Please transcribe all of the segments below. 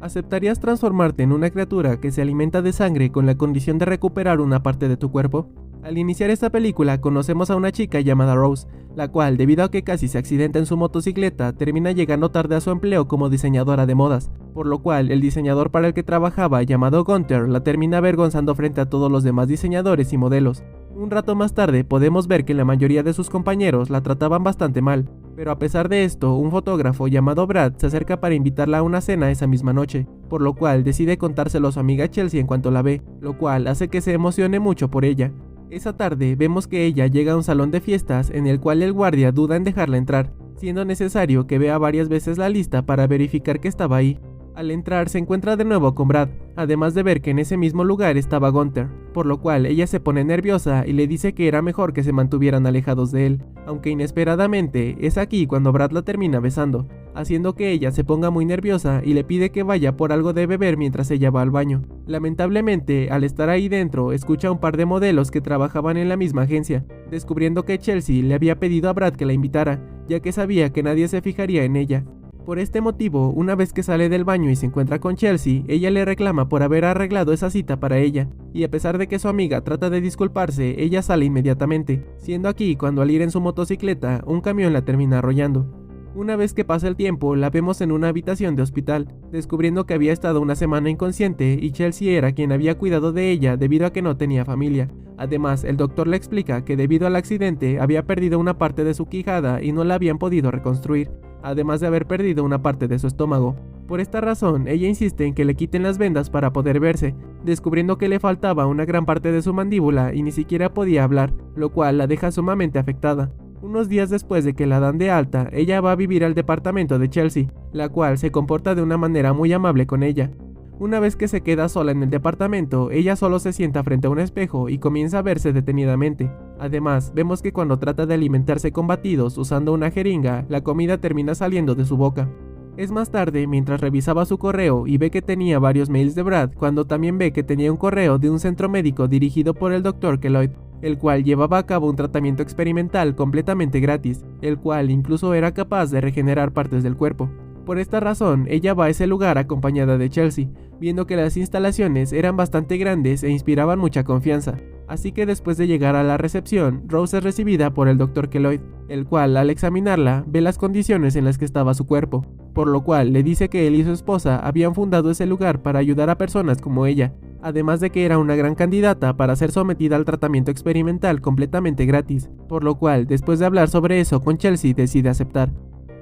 ¿Aceptarías transformarte en una criatura que se alimenta de sangre con la condición de recuperar una parte de tu cuerpo? Al iniciar esta película conocemos a una chica llamada Rose, la cual, debido a que casi se accidenta en su motocicleta, termina llegando tarde a su empleo como diseñadora de modas, por lo cual el diseñador para el que trabajaba, llamado Gunther, la termina avergonzando frente a todos los demás diseñadores y modelos. Un rato más tarde podemos ver que la mayoría de sus compañeros la trataban bastante mal, pero a pesar de esto, un fotógrafo llamado Brad se acerca para invitarla a una cena esa misma noche, por lo cual decide contárselo a su amiga Chelsea en cuanto la ve, lo cual hace que se emocione mucho por ella. Esa tarde vemos que ella llega a un salón de fiestas en el cual el guardia duda en dejarla entrar, siendo necesario que vea varias veces la lista para verificar que estaba ahí. Al entrar se encuentra de nuevo con Brad, además de ver que en ese mismo lugar estaba Gunther, por lo cual ella se pone nerviosa y le dice que era mejor que se mantuvieran alejados de él, aunque inesperadamente es aquí cuando Brad la termina besando, haciendo que ella se ponga muy nerviosa y le pide que vaya por algo de beber mientras ella va al baño. Lamentablemente, al estar ahí dentro, escucha a un par de modelos que trabajaban en la misma agencia, descubriendo que Chelsea le había pedido a Brad que la invitara, ya que sabía que nadie se fijaría en ella. Por este motivo, una vez que sale del baño y se encuentra con Chelsea, ella le reclama por haber arreglado esa cita para ella, y a pesar de que su amiga trata de disculparse, ella sale inmediatamente, siendo aquí cuando al ir en su motocicleta, un camión la termina arrollando. Una vez que pasa el tiempo, la vemos en una habitación de hospital, descubriendo que había estado una semana inconsciente y Chelsea era quien había cuidado de ella debido a que no tenía familia. Además, el doctor le explica que debido al accidente había perdido una parte de su quijada y no la habían podido reconstruir, además de haber perdido una parte de su estómago. Por esta razón, ella insiste en que le quiten las vendas para poder verse, descubriendo que le faltaba una gran parte de su mandíbula y ni siquiera podía hablar, lo cual la deja sumamente afectada. Unos días después de que la dan de alta, ella va a vivir al departamento de Chelsea, la cual se comporta de una manera muy amable con ella. Una vez que se queda sola en el departamento, ella solo se sienta frente a un espejo y comienza a verse detenidamente. Además, vemos que cuando trata de alimentarse con batidos usando una jeringa, la comida termina saliendo de su boca. Es más tarde, mientras revisaba su correo y ve que tenía varios mails de Brad, cuando también ve que tenía un correo de un centro médico dirigido por el Dr. Keloid, el cual llevaba a cabo un tratamiento experimental completamente gratis, el cual incluso era capaz de regenerar partes del cuerpo. Por esta razón, ella va a ese lugar acompañada de Chelsea, viendo que las instalaciones eran bastante grandes e inspiraban mucha confianza. Así que después de llegar a la recepción, Rose es recibida por el Dr. Keloid, el cual al examinarla ve las condiciones en las que estaba su cuerpo, por lo cual le dice que él y su esposa habían fundado ese lugar para ayudar a personas como ella, además de que era una gran candidata para ser sometida al tratamiento experimental completamente gratis, por lo cual después de hablar sobre eso con Chelsea decide aceptar.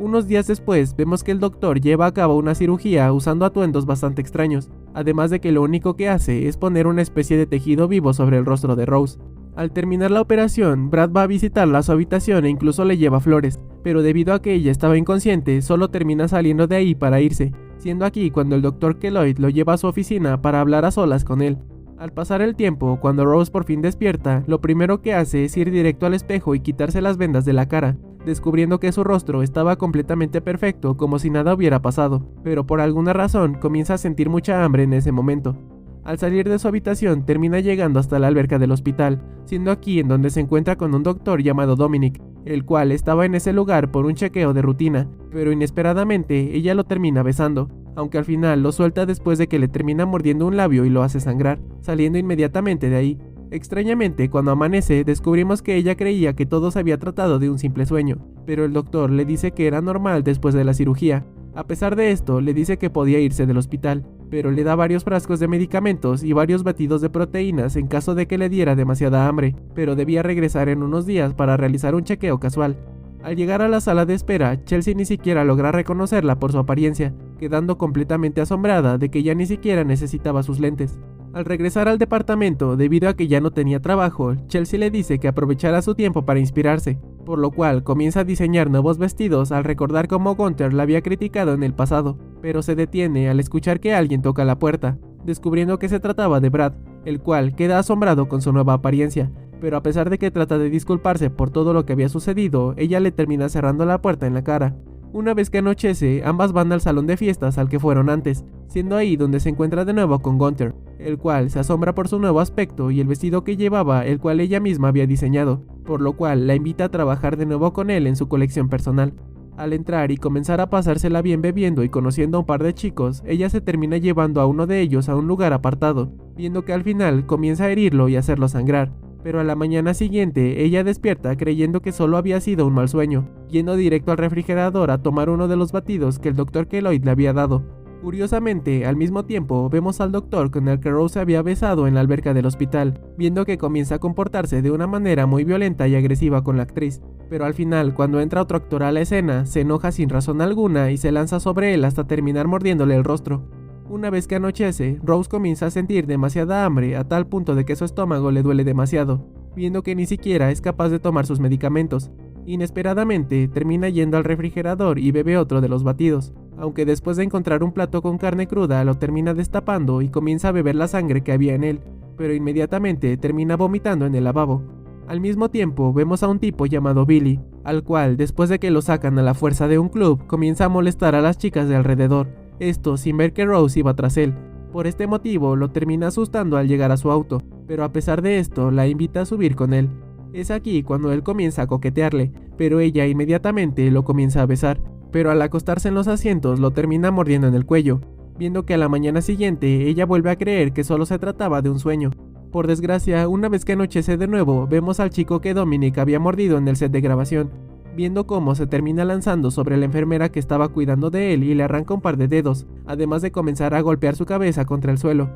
Unos días después vemos que el doctor lleva a cabo una cirugía usando atuendos bastante extraños, además de que lo único que hace es poner una especie de tejido vivo sobre el rostro de Rose. Al terminar la operación, Brad va a visitarla a su habitación e incluso le lleva flores, pero debido a que ella estaba inconsciente, solo termina saliendo de ahí para irse, siendo aquí cuando el Dr. Keloid lo lleva a su oficina para hablar a solas con él. Al pasar el tiempo, cuando Rose por fin despierta, lo primero que hace es ir directo al espejo y quitarse las vendas de la cara, descubriendo que su rostro estaba completamente perfecto como si nada hubiera pasado, pero por alguna razón comienza a sentir mucha hambre en ese momento. Al salir de su habitación termina llegando hasta la alberca del hospital, siendo aquí en donde se encuentra con un doctor llamado Dominic, el cual estaba en ese lugar por un chequeo de rutina, pero inesperadamente ella lo termina besando, aunque al final lo suelta después de que le termina mordiendo un labio y lo hace sangrar, saliendo inmediatamente de ahí. Extrañamente, cuando amanece, descubrimos que ella creía que todo se había tratado de un simple sueño, pero el doctor le dice que era normal después de la cirugía. A pesar de esto, le dice que podía irse del hospital, pero le da varios frascos de medicamentos y varios batidos de proteínas en caso de que le diera demasiada hambre, pero debía regresar en unos días para realizar un chequeo casual. Al llegar a la sala de espera, Chelsea ni siquiera logra reconocerla por su apariencia, quedando completamente asombrada de que ya ni siquiera necesitaba sus lentes. Al regresar al departamento, debido a que ya no tenía trabajo, Chelsea le dice que aprovechara su tiempo para inspirarse, por lo cual comienza a diseñar nuevos vestidos al recordar cómo Gunther la había criticado en el pasado, pero se detiene al escuchar que alguien toca la puerta, descubriendo que se trataba de Brad, el cual queda asombrado con su nueva apariencia, pero a pesar de que trata de disculparse por todo lo que había sucedido, ella le termina cerrando la puerta en la cara. Una vez que anochece, ambas van al salón de fiestas al que fueron antes, siendo ahí donde se encuentra de nuevo con Gunther, el cual se asombra por su nuevo aspecto y el vestido que llevaba, el cual ella misma había diseñado, por lo cual la invita a trabajar de nuevo con él en su colección personal. Al entrar y comenzar a pasársela bien bebiendo y conociendo a un par de chicos, ella se termina llevando a uno de ellos a un lugar apartado, viendo que al final comienza a herirlo y hacerlo sangrar. Pero a la mañana siguiente, ella despierta creyendo que solo había sido un mal sueño, yendo directo al refrigerador a tomar uno de los batidos que el Dr. Keloid le había dado. Curiosamente, al mismo tiempo, vemos al doctor con el que Rose se había besado en la alberca del hospital, viendo que comienza a comportarse de una manera muy violenta y agresiva con la actriz. Pero al final, cuando entra otro actor a la escena, se enoja sin razón alguna y se lanza sobre él hasta terminar mordiéndole el rostro. Una vez que anochece, Rose comienza a sentir demasiada hambre a tal punto de que su estómago le duele demasiado, viendo que ni siquiera es capaz de tomar sus medicamentos. Inesperadamente, termina yendo al refrigerador y bebe otro de los batidos, aunque después de encontrar un plato con carne cruda lo termina destapando y comienza a beber la sangre que había en él, pero inmediatamente termina vomitando en el lavabo. Al mismo tiempo, vemos a un tipo llamado Billy, al cual, después de que lo sacan a la fuerza de un club, comienza a molestar a las chicas de alrededor, esto sin ver que Rose iba tras él. Por este motivo, lo termina asustando al llegar a su auto, pero a pesar de esto, la invita a subir con él. Es aquí cuando él comienza a coquetearle, pero ella inmediatamente lo comienza a besar, pero al acostarse en los asientos lo termina mordiendo en el cuello, viendo que a la mañana siguiente ella vuelve a creer que solo se trataba de un sueño. Por desgracia, una vez que anochece de nuevo, vemos al chico que Dominic había mordido en el set de grabación, viendo cómo se termina lanzando sobre la enfermera que estaba cuidando de él y le arranca un par de dedos, además de comenzar a golpear su cabeza contra el suelo.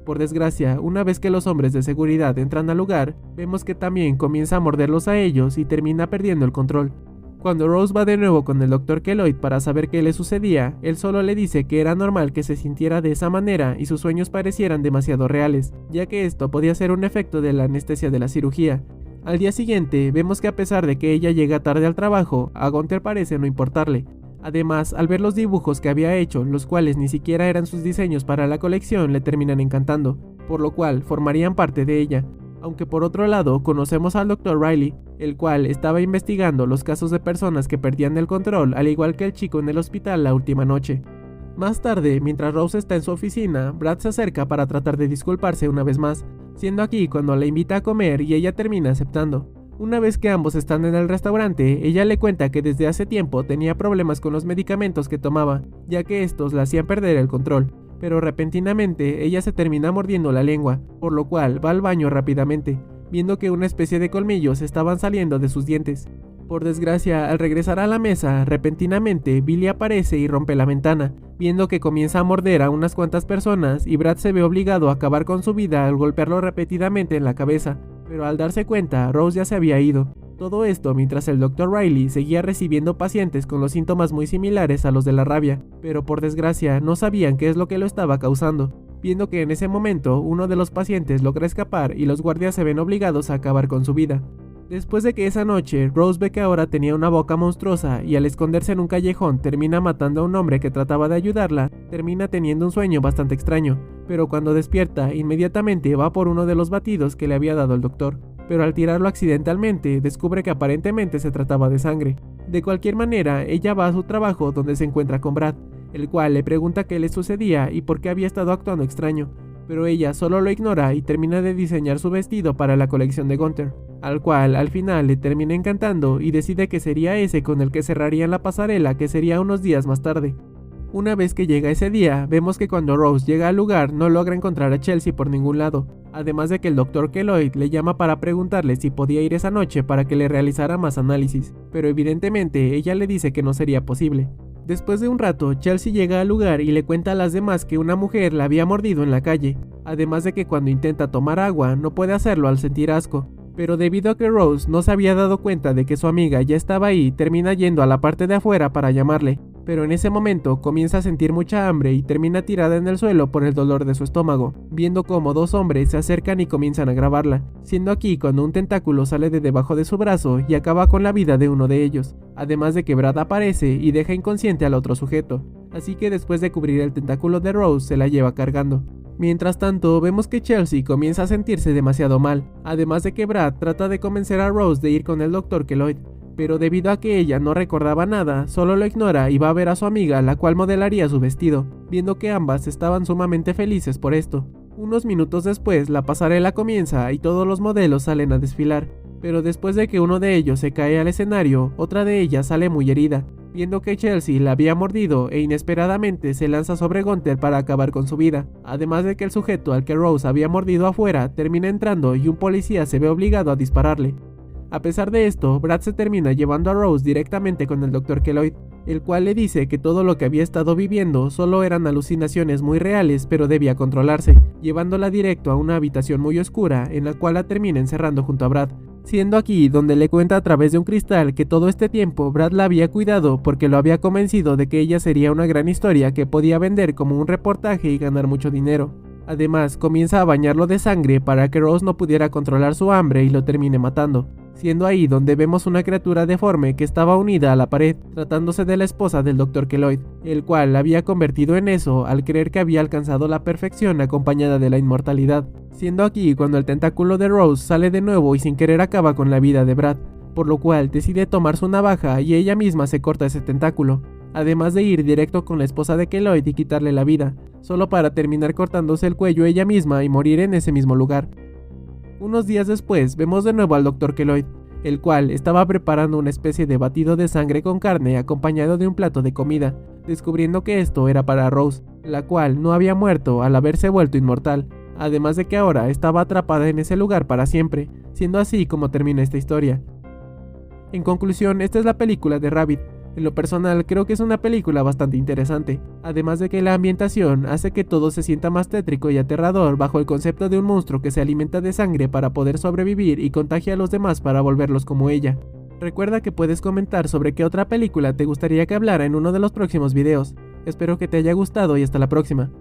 Por desgracia, una vez que los hombres de seguridad entran al lugar, vemos que también comienza a morderlos a ellos y termina perdiendo el control. Cuando Rose va de nuevo con el Dr. Keloid para saber qué le sucedía, él solo le dice que era normal que se sintiera de esa manera y sus sueños parecieran demasiado reales, ya que esto podía ser un efecto de la anestesia de la cirugía. Al día siguiente, vemos que a pesar de que ella llega tarde al trabajo, a Gunther parece no importarle. Además, al ver los dibujos que había hecho, los cuales ni siquiera eran sus diseños para la colección, le terminan encantando, por lo cual formarían parte de ella. Aunque por otro lado, conocemos al Dr. Riley, el cual estaba investigando los casos de personas que perdían el control, al igual que el chico en el hospital la última noche. Más tarde, mientras Rose está en su oficina, Brad se acerca para tratar de disculparse una vez más, siendo aquí cuando la invita a comer y ella termina aceptando. Una vez que ambos están en el restaurante, ella le cuenta que desde hace tiempo tenía problemas con los medicamentos que tomaba, ya que estos la hacían perder el control, pero repentinamente ella se termina mordiendo la lengua, por lo cual va al baño rápidamente, viendo que una especie de colmillos estaban saliendo de sus dientes. Por desgracia, al regresar a la mesa, repentinamente Billy aparece y rompe la ventana, viendo que comienza a morder a unas cuantas personas y Brad se ve obligado a acabar con su vida al golpearlo repetidamente en la cabeza, pero al darse cuenta, Rose ya se había ido. Todo esto mientras el Dr. Riley seguía recibiendo pacientes con los síntomas muy similares a los de la rabia, pero por desgracia no sabían qué es lo que lo estaba causando, viendo que en ese momento uno de los pacientes logra escapar y los guardias se ven obligados a acabar con su vida. Después de que esa noche, Rose ve que ahora tenía una boca monstruosa y al esconderse en un callejón termina matando a un hombre que trataba de ayudarla, termina teniendo un sueño bastante extraño, pero cuando despierta, inmediatamente va por uno de los batidos que le había dado el doctor, pero al tirarlo accidentalmente, descubre que aparentemente se trataba de sangre. De cualquier manera, ella va a su trabajo donde se encuentra con Brad, el cual le pregunta qué le sucedía y por qué había estado actuando extraño, pero ella solo lo ignora y termina de diseñar su vestido para la colección de Gunther, al cual al final le termina encantando y decide que sería ese con el que cerrarían la pasarela, que sería unos días más tarde. Una vez que llega ese día, vemos que cuando Rose llega al lugar no logra encontrar a Chelsea por ningún lado, además de que el Dr. Keloid le llama para preguntarle si podía ir esa noche para que le realizara más análisis, pero evidentemente ella le dice que no sería posible. Después de un rato, Chelsea llega al lugar y le cuenta a las demás que una mujer la había mordido en la calle, además de que cuando intenta tomar agua no puede hacerlo al sentir asco. Pero debido a que Rose no se había dado cuenta de que su amiga ya estaba ahí, termina yendo a la parte de afuera para llamarle, pero en ese momento comienza a sentir mucha hambre y termina tirada en el suelo por el dolor de su estómago, viendo cómo dos hombres se acercan y comienzan a grabarla, siendo aquí cuando un tentáculo sale de debajo de su brazo y acaba con la vida de uno de ellos, además de que Brad aparece y deja inconsciente al otro sujeto, así que después de cubrir el tentáculo de Rose se la lleva cargando. Mientras tanto, vemos que Chelsea comienza a sentirse demasiado mal, además de que Brad trata de convencer a Rose de ir con el Dr. Keloid, pero debido a que ella no recordaba nada, solo lo ignora y va a ver a su amiga, la cual modelaría su vestido, viendo que ambas estaban sumamente felices por esto. Unos minutos después, la pasarela comienza y todos los modelos salen a desfilar, pero después de que uno de ellos se cae al escenario, otra de ellas sale muy herida, viendo que Chelsea la había mordido e inesperadamente se lanza sobre Gunther para acabar con su vida, además de que el sujeto al que Rose había mordido afuera termina entrando y un policía se ve obligado a dispararle. A pesar de esto, Brad se termina llevando a Rose directamente con el Dr. Keloid, el cual le dice que todo lo que había estado viviendo solo eran alucinaciones muy reales, pero debía controlarse, llevándola directo a una habitación muy oscura en la cual la termina encerrando junto a Brad, siendo aquí donde le cuenta a través de un cristal que todo este tiempo Brad la había cuidado porque lo había convencido de que ella sería una gran historia que podía vender como un reportaje y ganar mucho dinero. Además, comienza a bañarlo de sangre para que Rose no pudiera controlar su hambre y lo termine matando, siendo ahí donde vemos una criatura deforme que estaba unida a la pared, tratándose de la esposa del Dr. Keloid, el cual la había convertido en eso al creer que había alcanzado la perfección acompañada de la inmortalidad, siendo aquí cuando el tentáculo de Rose sale de nuevo y sin querer acaba con la vida de Brad, por lo cual decide tomar su navaja y ella misma se corta ese tentáculo, además de ir directo con la esposa de Keloid y quitarle la vida, solo para terminar cortándose el cuello ella misma y morir en ese mismo lugar. Unos días después vemos de nuevo al Dr. Keloid, el cual estaba preparando una especie de batido de sangre con carne acompañado de un plato de comida, descubriendo que esto era para Rose, la cual no había muerto al haberse vuelto inmortal, además de que ahora estaba atrapada en ese lugar para siempre, siendo así como termina esta historia. En conclusión, esta es la película de Rabid. En lo personal creo que es una película bastante interesante, además de que la ambientación hace que todo se sienta más tétrico y aterrador bajo el concepto de un monstruo que se alimenta de sangre para poder sobrevivir y contagia a los demás para volverlos como ella. Recuerda que puedes comentar sobre qué otra película te gustaría que hablara en uno de los próximos videos. Espero que te haya gustado y hasta la próxima.